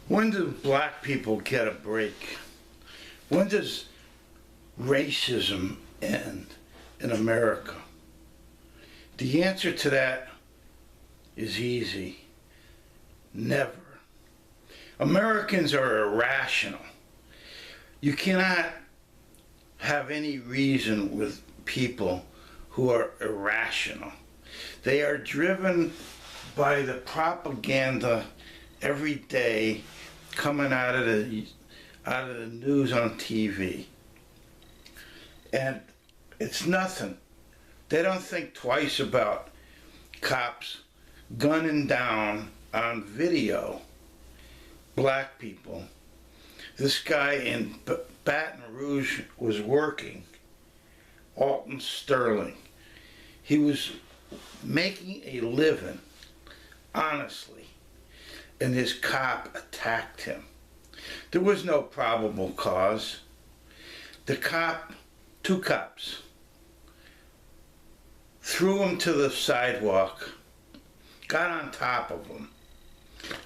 When do black people get a break? When does racism end in America? The answer to that is easy. Never. Americans are irrational. You cannot have any reason with people who are irrational. They are driven by the propaganda every day coming out of the news on TV. And it's nothing. They don't think twice about cops gunning down on video black people. This guy in Baton Rouge was working, Alton Sterling. He was making a living, honestly, and this cop attacked him. There was no probable cause. Two cops, threw him to the sidewalk, got on top of him,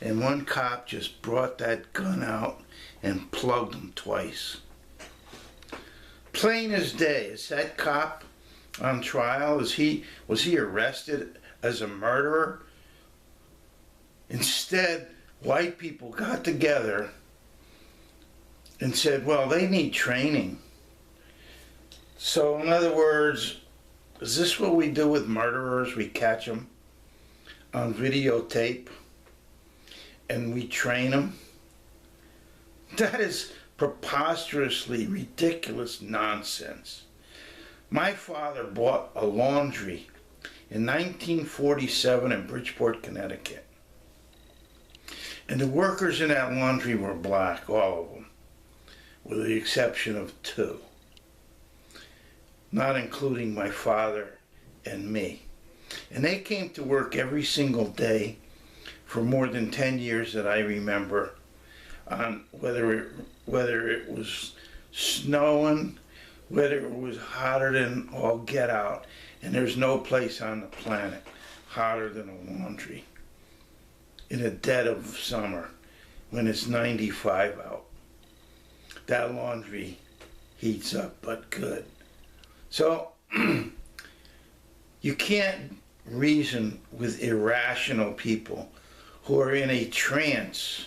and one cop just brought that gun out and plugged him twice. Plain as day. Is that cop on trial? Was he arrested as a murderer? Instead, white people got together and said, well, they need training. So in other words, is this what we do with murderers? We catch them on videotape and we train them? That is preposterously ridiculous nonsense. My father bought a laundry in 1947 in Bridgeport, Connecticut. And the workers in that laundry were black, all of them, with the exception of two, not including my father and me. And they came to work every single day for more than 10 years that I remember, on whether it was snowing, whether it was hotter than all get out, and there's no place on the planet hotter than a laundry in the dead of summer when it's 95 out. That laundry heats up, but good. So you can't reason with irrational people who are in a trance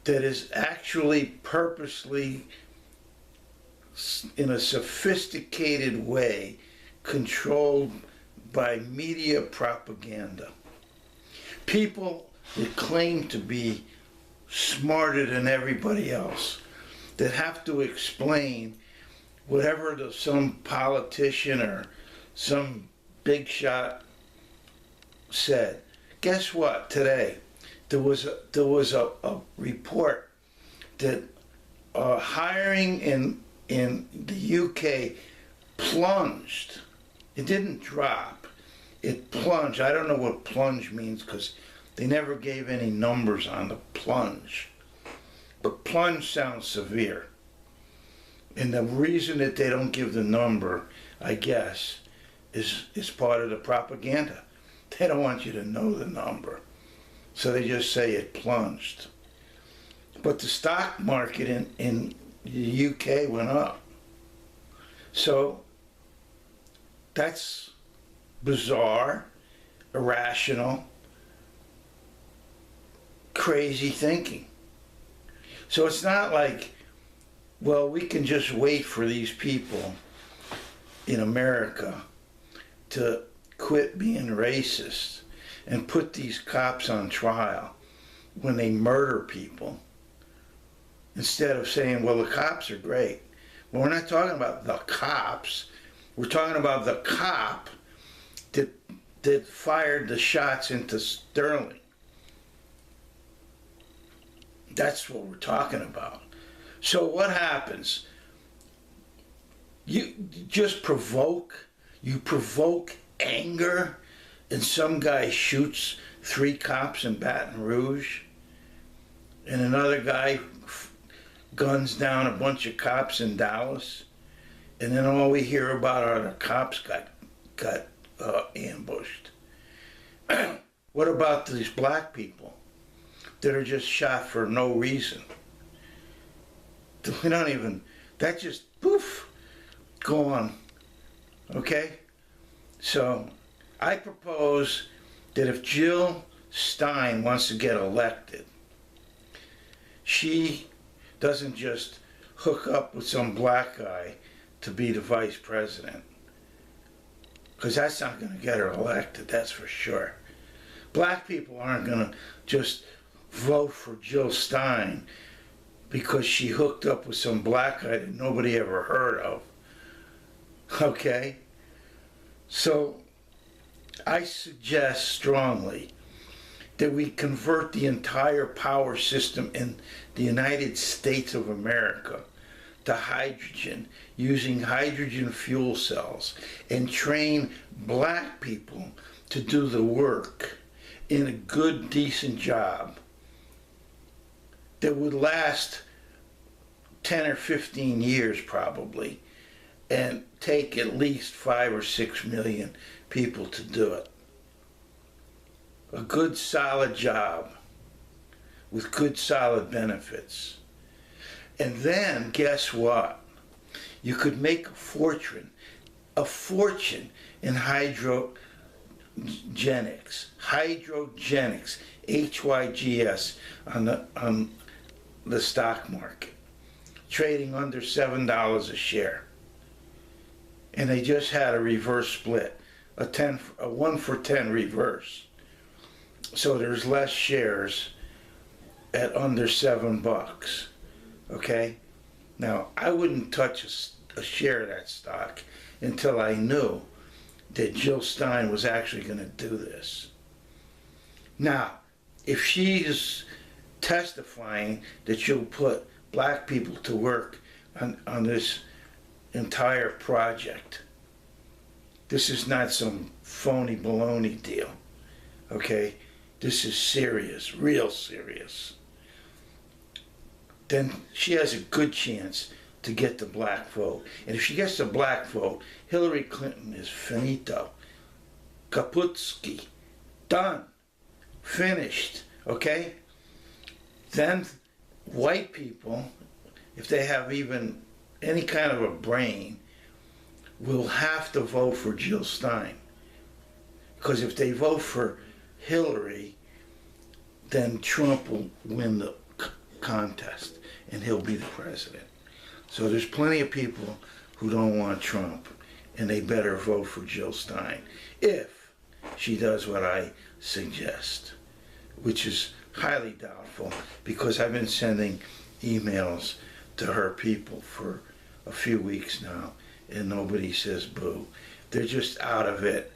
that is actually purposely, in a sophisticated way, controlled by media propaganda. People that claim to be smarter than everybody else, that have to explain whatever some politician or some big shot said. Guess what? Today there was a report that hiring in the UK plunged. It didn't drop. It plunged. I don't know what plunge means because they never gave any numbers on the plunge. But plunge sounds severe. And the reason that they don't give the number, I guess, is part of the propaganda. They don't want you to know the number. So they just say it plunged. But the stock market in the UK went up. So that's bizarre, irrational, crazy thinking. So it's not like, well, we can just wait for these people in America to quit being racist and put these cops on trial when they murder people, instead of saying, well, the cops are great. Well, we're not talking about the cops. We're talking about the cop that fired the shots into Sterling. That's what we're talking about. So what happens? You just provoke anger, and some guy shoots 3 cops in Baton Rouge, and another guy guns down a bunch of cops in Dallas, and then all we hear about are the cops got ambushed. What about these black people that are just shot for no reason. We don't even, that just, poof, gone. Okay? So I propose that if Jill Stein wants to get elected, she doesn't just hook up with some black guy to be the vice president. Because that's not going to get her elected, that's for sure. Black people aren't going to just vote for Jill Stein because she hooked up with some black guy that nobody ever heard of. Okay? So I suggest strongly that we convert the entire power system in the United States of America to hydrogen, using hydrogen fuel cells, and train black people to do the work in a good, decent job that would last 10 or 15 years probably, and take at least 5 or 6 million people to do it. A good, solid job with good, solid benefits. And then, guess what? You could make a fortune in hydrogenics, HYGS, on the stock market, trading under $7 a share. And they just had a reverse split, a 1 for 10 reverse. So there's less shares at under $7. Okay? Now, I wouldn't touch a share of that stock until I knew that Jill Stein was actually going to do this. Now, if she's testifying that she'll put black people to work on this entire project, this is not some phony baloney deal. Okay? This is serious, real serious. Then she has a good chance to get the black vote. And if she gets the black vote, Hillary Clinton is finito. Kaputski. Done. Finished. Okay? Then white people, if they have even any kind of a brain, will have to vote for Jill Stein. Because if they vote for Hillary, then Trump will win the contest and he'll be the president. So there's plenty of people who don't want Trump, and they better vote for Jill Stein if she does what I suggest, which is highly doubtful because I've been sending emails to her people for a few weeks now and nobody says boo. They're just out of it.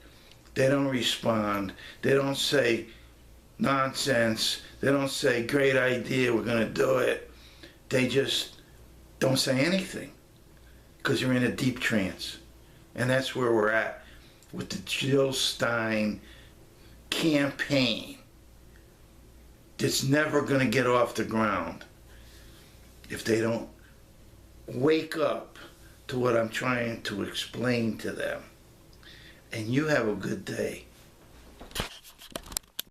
They don't respond. They don't say nonsense. They don't say great idea, we're going to do it. They just don't say anything because you're in a deep trance. And that's where we're at with the Jill Stein campaign that's never going to get off the ground if they don't wake up to what I'm trying to explain to them. And you have a good day.